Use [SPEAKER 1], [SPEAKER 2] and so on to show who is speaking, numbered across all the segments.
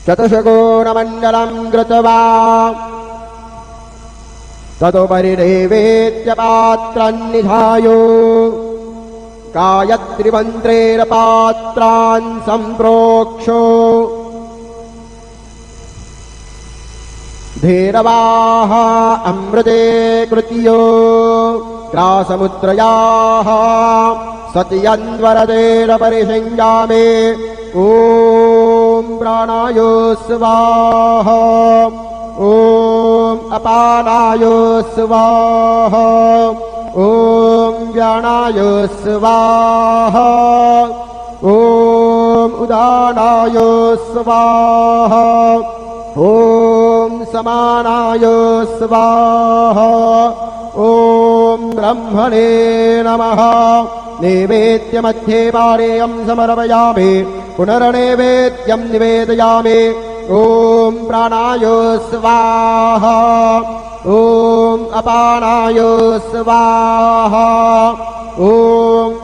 [SPEAKER 1] चतुष्कोणमण्डलं कृत्वा तदुपरि नैवेद्य पात्रं निधाय गायत्रीमन्त्रेण पात्रान् सम्प्रोक्ष्य धीरवाः अमृते कृत्यो ग्रासमुद्रयाः सत्यन्वरतेन परिषङ्गामे ॐ प्राणाय स्वाहा ॐ अपानाय स्वाहा ॐ व्यानाय स्वाहा ॐ उदानाय स्वाहा ॐ समानाय स्वाहा ॐ ब्रह्मणे नमः। नैवेद्यमध्ये पारेयं समर्पयामि पुनर्नैवेद्यं निवेदयामि। ॐ प्राणाय स्वाहा ॐ अपानाय स्वाहा ॐ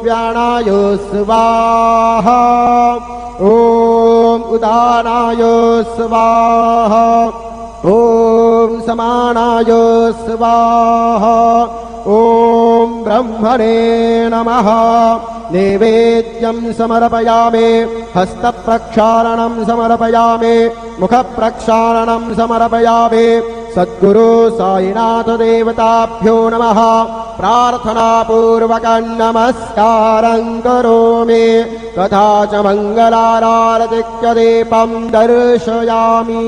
[SPEAKER 1] व्यानाय स्वाहा ॐ उदानाय स्वाहा ॐ समानाय स्वाहा ॐ ब्रह्मणे नमः। नैवेद्यं समर्पयामि हस्तप्रक्षालनं समर्पयामि मुखप्रक्षालनं समर्पयामि। सद्गुरु साईनाथ देवताभ्यो नमः। प्रार्थनापूर्वकं नमस्कारं करोमि तथा च मङ्गलारातिक्यदीपं दर्शयामि।